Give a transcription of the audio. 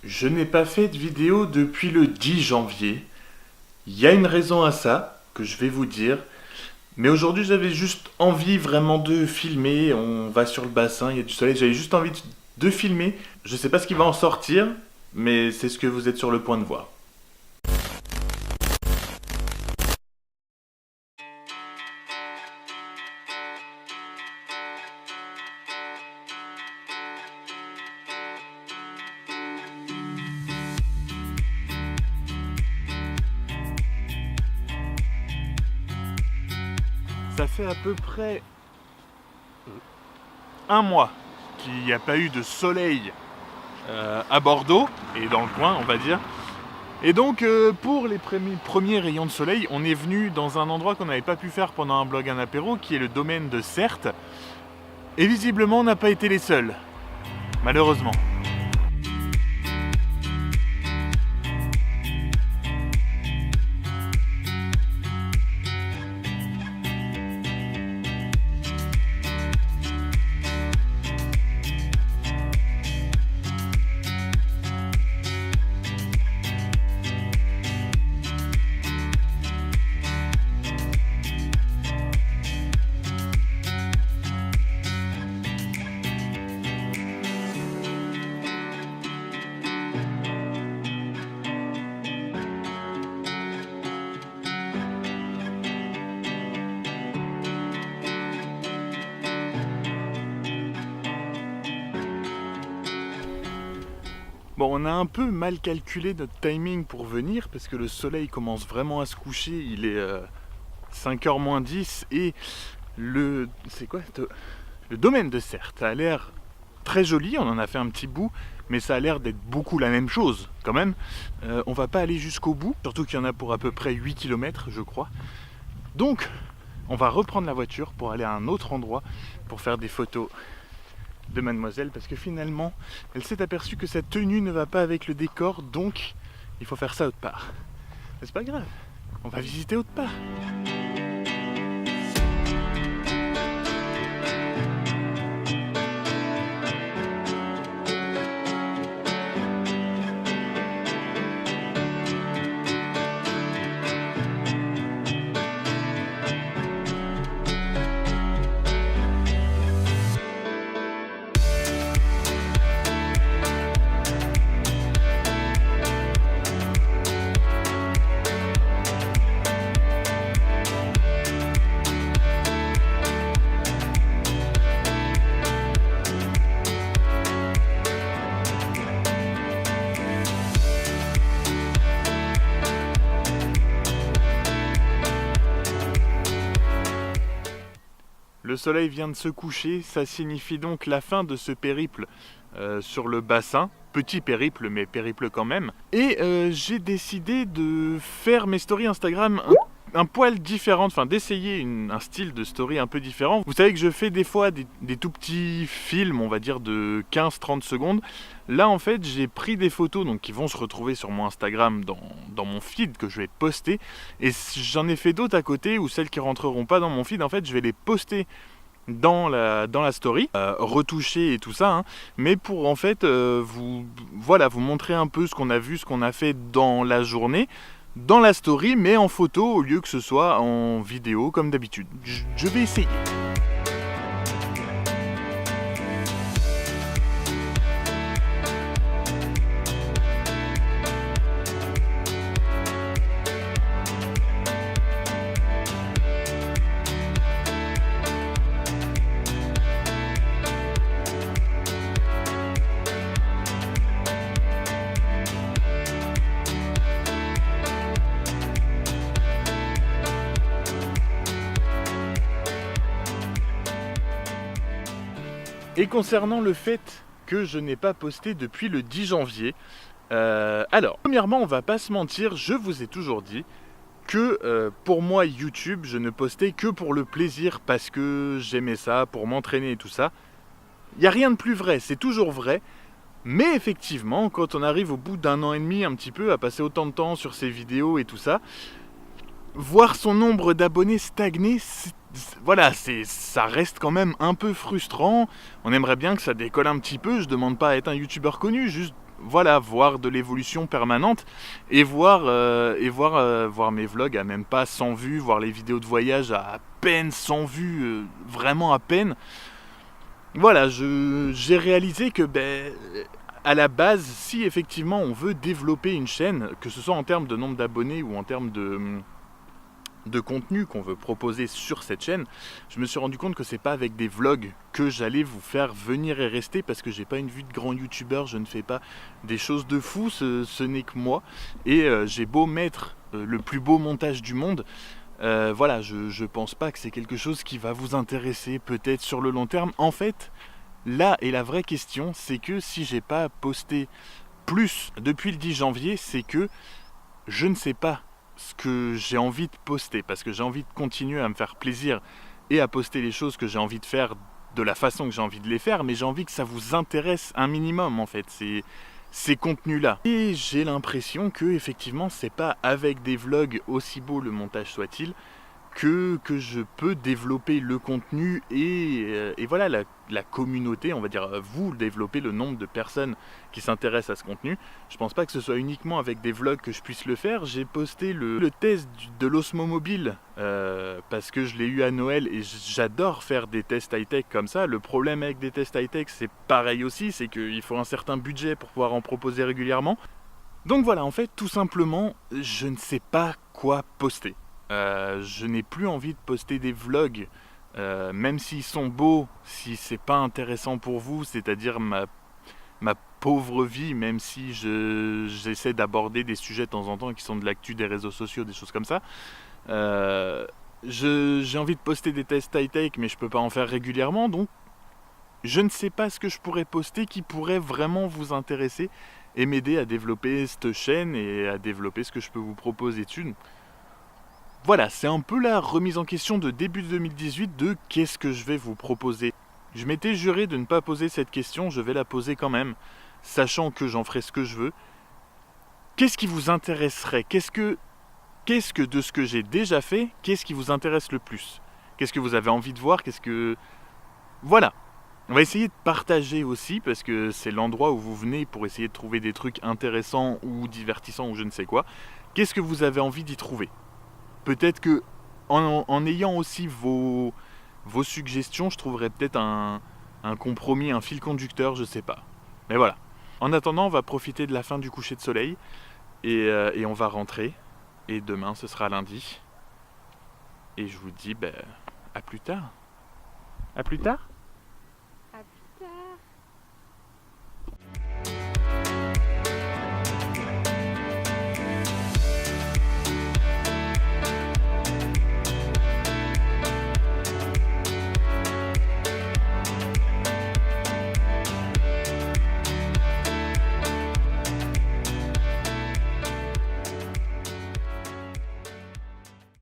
Je n'ai pas fait de vidéo depuis le 10 janvier. Il y a une raison à ça, que je vais vous dire. Mais aujourd'hui, j'avais juste envie vraiment de filmer. On va sur le bassin, il y a du soleil. J'avais juste envie de filmer. Je sais pas ce qui va en sortir, mais c'est ce que vous êtes sur le point de voir. Ça fait à peu près un mois qu'il n'y a pas eu de soleil à Bordeaux et dans le coin, on va dire. Et donc, pour les premiers rayons de soleil, on est venu dans un endroit qu'on n'avait pas pu faire pendant un blog, un apéro, qui est le domaine de Certes. Et visiblement, on n'a pas été les seuls, malheureusement. Bon, on a un peu mal calculé notre timing pour venir parce que le soleil commence vraiment à se coucher. Il est 5h moins 10 et le domaine de Certes a l'air très joli. On en a fait un petit bout, mais ça a l'air d'être beaucoup la même chose quand même. On va pas aller jusqu'au bout, surtout qu'il y en a pour à peu près 8 km, je crois. Donc, on va reprendre la voiture pour aller à un autre endroit pour faire des photos de mademoiselle, parce que finalement elle s'est aperçue que sa tenue ne va pas avec le décor, donc il faut faire ça autre part. Mais c'est pas grave, on va visiter autre part. Le soleil vient de se coucher, ça signifie donc la fin de ce périple sur le bassin. Petit périple, mais périple quand même. Et j'ai décidé de faire mes stories Instagram un poil différentes, enfin d'essayer un style de story un peu différent. Vous savez que je fais des fois des tout petits films, on va dire de 15-30 secondes. Là en fait j'ai pris des photos donc, qui vont se retrouver sur mon Instagram dans mon feed que je vais poster. Et j'en ai fait d'autres à côté, ou celles qui rentreront pas dans mon feed, en fait je vais les poster dans la story, retoucher et tout ça, hein, mais pour en fait vous montrer un peu ce qu'on a vu, ce qu'on a fait dans la journée, dans la story, mais en photo au lieu que ce soit en vidéo comme d'habitude. Je vais essayer. Et concernant le fait que je n'ai pas posté depuis le 10 janvier, alors, premièrement, on va pas se mentir, je vous ai toujours dit que pour moi, YouTube, je ne postais que pour le plaisir parce que j'aimais ça, pour m'entraîner et tout ça. Il n'y a rien de plus vrai, c'est toujours vrai. Mais effectivement, quand on arrive au bout d'un an et demi un petit peu à passer autant de temps sur ces vidéos et tout ça, voir son nombre d'abonnés stagner, ça reste quand même un peu frustrant. On aimerait bien que ça décolle un petit peu. Je demande pas à être un youtubeur connu, juste voilà, voir de l'évolution permanente et voir mes vlogs à même pas 100 vues, voir les vidéos de voyage à peine 100 vues, vraiment à peine. Voilà, j'ai réalisé que à la base, si effectivement on veut développer une chaîne, que ce soit en termes de nombre d'abonnés ou en termes de contenu qu'on veut proposer sur cette chaîne, je me suis rendu compte que c'est pas avec des vlogs que j'allais vous faire venir et rester, parce que j'ai pas une vue de grand youtubeur, je ne fais pas des choses de fou, ce n'est que moi, et j'ai beau mettre le plus beau montage du monde, voilà, je pense pas que c'est quelque chose qui va vous intéresser peut-être sur le long terme. En fait, là est la vraie question, c'est que si j'ai pas posté plus depuis le 10 janvier, c'est que je ne sais pas ce que j'ai envie de poster, parce que j'ai envie de continuer à me faire plaisir et à poster les choses que j'ai envie de faire de la façon que j'ai envie de les faire, mais j'ai envie que ça vous intéresse un minimum en fait, ces contenus-là. Et j'ai l'impression que effectivement c'est pas avec des vlogs, aussi beau le montage soit-il, que je peux développer le contenu et voilà la communauté, on va dire, vous développer le nombre de personnes qui s'intéressent à ce contenu. Je pense pas que ce soit uniquement avec des vlogs que je puisse le faire. J'ai posté le test de l'Osmo Mobile parce que je l'ai eu à Noël et j'adore faire des tests high-tech comme ça. Le problème avec des tests high-tech, c'est pareil aussi, c'est qu'il faut un certain budget pour pouvoir en proposer régulièrement. Donc voilà, en fait, tout simplement, je ne sais pas quoi poster. Je n'ai plus envie de poster des vlogs, même s'ils sont beaux, si c'est pas intéressant pour vous, c'est-à-dire ma pauvre vie, même si j'essaie d'aborder des sujets de temps en temps qui sont de l'actu des réseaux sociaux, des choses comme ça. J'ai envie de poster des tests high-tech, mais je peux pas en faire régulièrement, donc je ne sais pas ce que je pourrais poster qui pourrait vraiment vous intéresser et m'aider à développer cette chaîne et à développer ce que je peux vous proposer dessus. Voilà, c'est un peu la remise en question de début 2018 de qu'est-ce que je vais vous proposer. Je m'étais juré de ne pas poser cette question, je vais la poser quand même, sachant que j'en ferai ce que je veux. Qu'est-ce qui vous intéresserait ? Qu'est-ce que de ce que j'ai déjà fait, qu'est-ce qui vous intéresse le plus ? Qu'est-ce que vous avez envie de voir ? Voilà. On va essayer de partager aussi, parce que c'est l'endroit où vous venez pour essayer de trouver des trucs intéressants ou divertissants ou je ne sais quoi. Qu'est-ce que vous avez envie d'y trouver ? Peut-être que en ayant aussi vos suggestions, je trouverai peut-être un compromis, un fil conducteur, je sais pas. Mais voilà. En attendant, on va profiter de la fin du coucher de soleil et on va rentrer. Et demain, ce sera lundi. Et je vous dis, à plus tard. À plus tard.